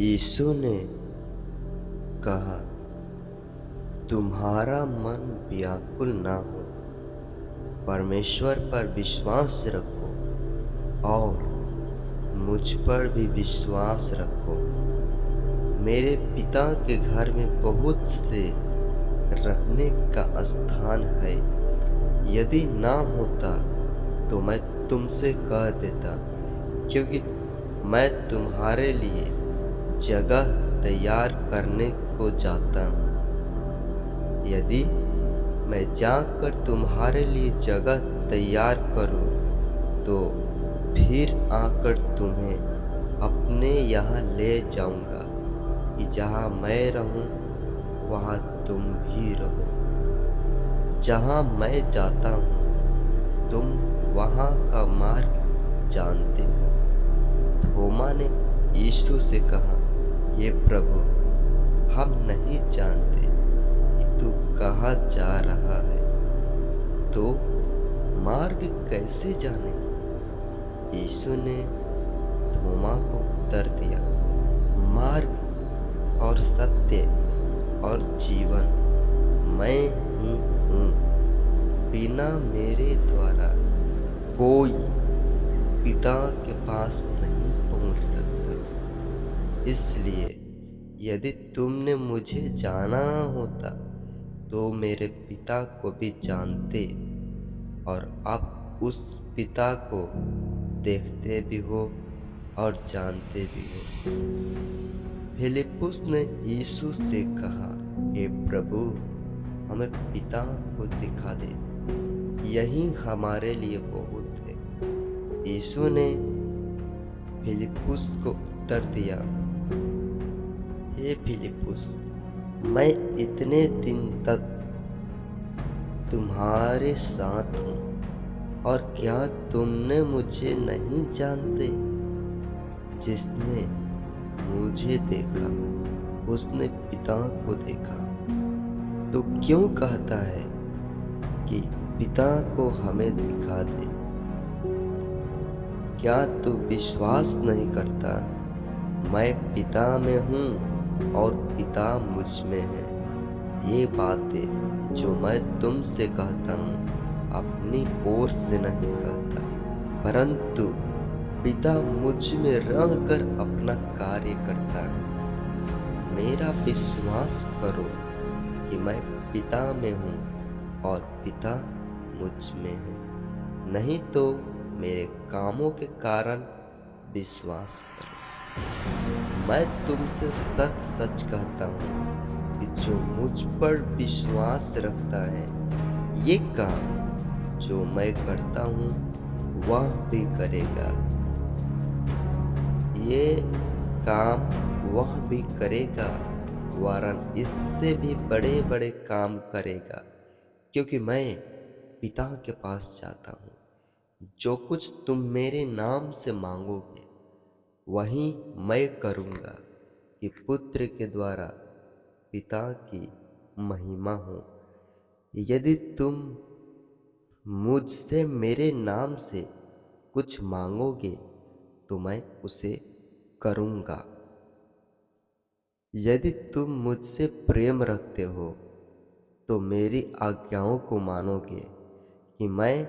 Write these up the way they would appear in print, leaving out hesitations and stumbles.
यीशु ने कहा, तुम्हारा मन व्याकुल ना हो, परमेश्वर पर विश्वास रखो और मुझ पर भी विश्वास रखो। मेरे पिता के घर में बहुत से रहने का स्थान है। यदि ना होता तो मैं तुमसे कह देता, क्योंकि मैं तुम्हारे लिए जगह तैयार करने को जाता हूँ। यदि मैं जाकर तुम्हारे लिए जगह तैयार करूँ तो फिर आकर तुम्हें अपने यहाँ ले जाऊँगा कि जहाँ मैं रहूँ वहाँ तुम भी रहो। जहाँ मैं जाता हूँ तुम वहाँ का मार्ग जानते हो। थोमा ने यीशु से कहा, ये प्रभु, हम नहीं जानते कि तू कहाँ जा रहा है, तो मार्ग कैसे जाने? यीशु ने थोमा को उत्तर दिया, मार्ग और सत्य और जीवन मैं ही हूँ। बिना मेरे द्वारा कोई पिता के पास नहीं पहुँच सकता। इसलिए यदि तुमने मुझे जाना होता तो मेरे पिता को भी जानते और अब उस पिता को देखते भी हो और जानते भी हो। फिलिप्पुस ने यीशु से कहा, हे प्रभु, हमें पिता को दिखा दे, यही हमारे लिए बहुत है। यीशु ने फिलिप्पुस को उत्तर दिया, हे फिलिप्पुस, मैं इतने दिन तक तुम्हारे साथ हूँ और क्या तुमने मुझे नहीं जानते? जिसने मुझे देखा उसने पिता को देखा। तो क्यों कहता है कि पिता को हमें दिखा दे? क्या तू विश्वास नहीं करता? मैं पिता में हूँ और पिता मुझ में है। ये बातें जो मैं तुमसे कहता हूँ अपनी ओर से नहीं कहता, परंतु पिता मुझ में रहकर अपना कार्य करता है। मेरा विश्वास करो कि मैं पिता में हूँ और पिता मुझ में है, नहीं तो मेरे कामों के कारण विश्वास करो। मैं तुमसे सच सच कहता हूँ कि जो मुझ पर विश्वास रखता है, ये काम जो मैं करता हूँ वह भी करेगा। ये काम वह भी करेगा, वरन इससे भी बड़े बड़े काम करेगा, क्योंकि मैं पिता के पास जाता हूँ। जो कुछ तुम मेरे नाम से मांगोगे वही मैं करूँगा, कि पुत्र के द्वारा पिता की महिमा हो। यदि तुम मुझसे मेरे नाम से कुछ मांगोगे तो मैं उसे करूँगा। यदि तुम मुझसे प्रेम रखते हो तो मेरी आज्ञाओं को मानोगे कि मैं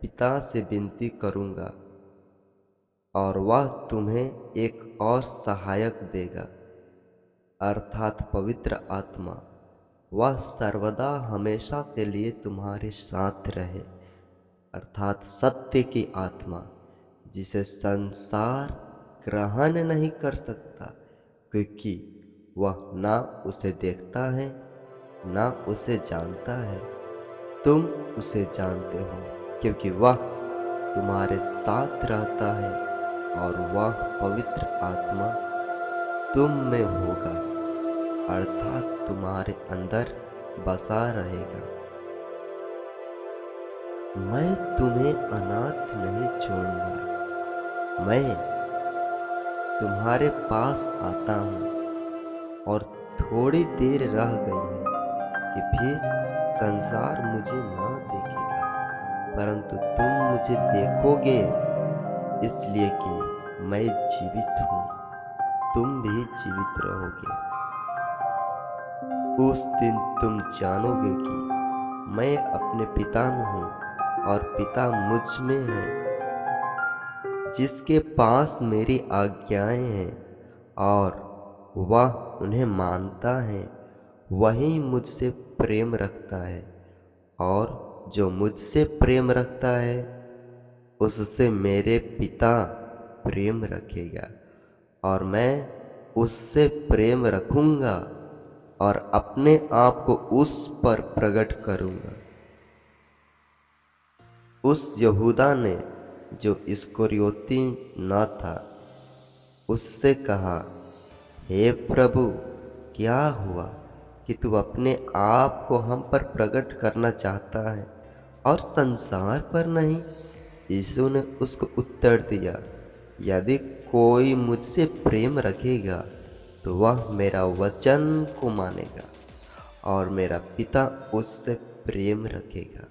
पिता से विनती करूँगा और वह तुम्हें एक और सहायक देगा, अर्थात पवित्र आत्मा। वह सर्वदा हमेशा के लिए तुम्हारे साथ रहे, अर्थात सत्य की आत्मा, जिसे संसार ग्रहण नहीं कर सकता, क्योंकि वह ना उसे देखता है ना उसे जानता है। तुम उसे जानते हो, क्योंकि वह तुम्हारे साथ रहता है और वह पवित्र आत्मा तुम में होगा, अर्थात तुम्हारे अंदर बसा रहेगा। मैं तुम्हें अनाथ नहीं छोड़ूंगा। मैं तुम्हारे पास आता हूँ। और थोड़ी देर रह गई है कि फिर संसार मुझे न देखेगा, परंतु तुम मुझे देखोगे, इसलिए कि मैं जीवित हूँ। तुम भी जीवित रहोगे। उस दिन तुम जानोगे कि मैं अपने पिता में हूँ और पिता मुझ में है। जिसके पास मेरी आज्ञाएं हैं और वह उन्हें मानता है, वही मुझसे प्रेम रखता है, और जो मुझसे प्रेम रखता है उससे मेरे पिता प्रेम रखेगा, और मैं उससे प्रेम रखूंगा और अपने आप को उस पर प्रकट करूंगा। उस यहूदा ने, जो इस्करियोती न था, उससे कहा, हे प्रभु, क्या हुआ कि तू अपने आप को हम पर प्रकट करना चाहता है और संसार पर नहीं? यीशु ने उसको उत्तर दिया, यदि कोई मुझसे प्रेम रखेगा तो वह मेरा वचन को मानेगा, और मेरा पिता उससे प्रेम रखेगा,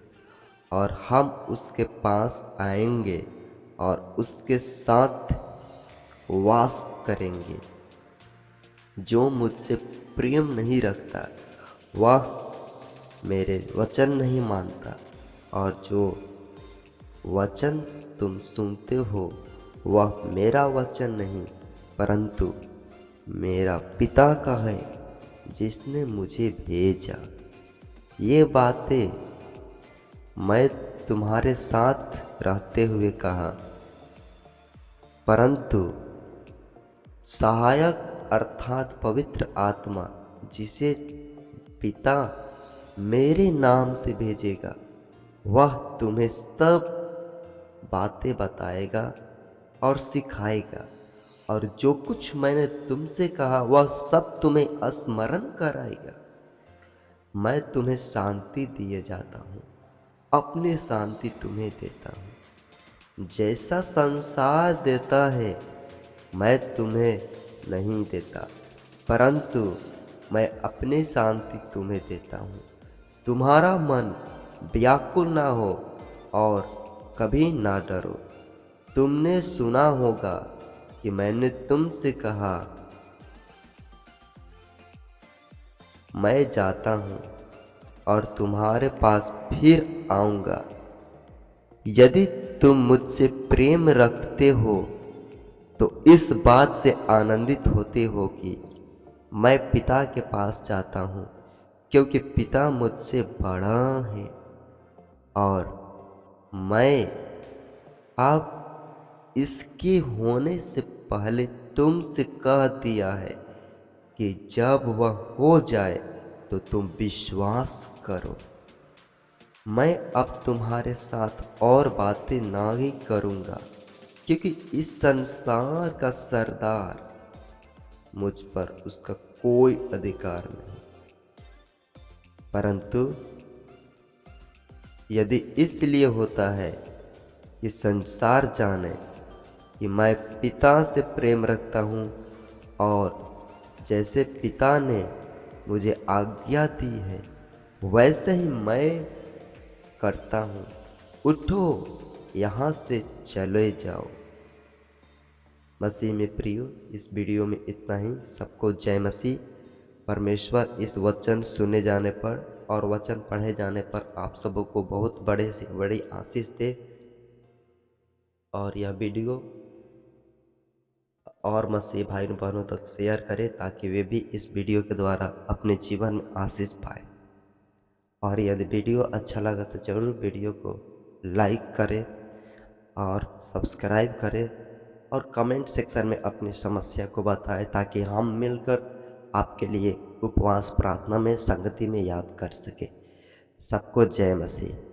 और हम उसके पास आएंगे और उसके साथ वास करेंगे। जो मुझसे प्रेम नहीं रखता वह मेरे वचन नहीं मानता, और जो वचन तुम सुनते हो वह मेरा वचन नहीं, परंतु मेरा पिता का है जिसने मुझे भेजा। ये बातें मैं तुम्हारे साथ रहते हुए कहा, परंतु सहायक अर्थात पवित्र आत्मा, जिसे पिता मेरे नाम से भेजेगा, वह तुम्हें सब बातें बताएगा और सिखाएगा, और जो कुछ मैंने तुमसे कहा वह सब तुम्हें स्मरण कराएगा। मैं तुम्हें शांति दिए जाता हूँ, अपनी शांति तुम्हें देता हूँ। जैसा संसार देता है मैं तुम्हें नहीं देता, परंतु मैं अपनी शांति तुम्हें देता हूँ। तुम्हारा मन व्याकुल ना हो और कभी ना डरो। तुमने सुना होगा कि मैंने तुमसे कहा, मैं जाता हूँ और तुम्हारे पास फिर आऊँगा। यदि तुम मुझसे प्रेम रखते हो तो इस बात से आनंदित होते हो कि मैं पिता के पास जाता हूँ, क्योंकि पिता मुझसे बड़ा है, और मैं अब इसके होने से पहले तुमसे कह दिया है कि जब वह हो जाए तो तुम विश्वास करो। मैं अब तुम्हारे साथ और बातें ना ही करूँगा, क्योंकि इस संसार का सरदार मुझ पर उसका कोई अधिकार नहीं। परंतु यदि इसलिए होता है कि संसार जाने कि मैं पिता से प्रेम रखता हूँ, और जैसे पिता ने मुझे आज्ञा दी है वैसे ही मैं करता हूँ। उठो, यहाँ से चले जाओ। मसीह में प्रियो, इस वीडियो में इतना ही। सबको जय मसीह। परमेश्वर इस वचन सुने जाने पर और वचन पढ़े जाने पर आप सबों को बहुत बड़े से बड़ी आशीष दे, और यह वीडियो और मसीह भाई बहनों तक शेयर करें ताकि वे भी इस वीडियो के द्वारा अपने जीवन में आशीष पाए। और यदि वीडियो अच्छा लगा तो ज़रूर वीडियो को लाइक करें और सब्सक्राइब करें, और कमेंट सेक्शन में अपनी समस्या को बताएं ताकि हम मिलकर आपके लिए उपवास प्रार्थना में संगति में याद कर सकें। सबको जय मसीह।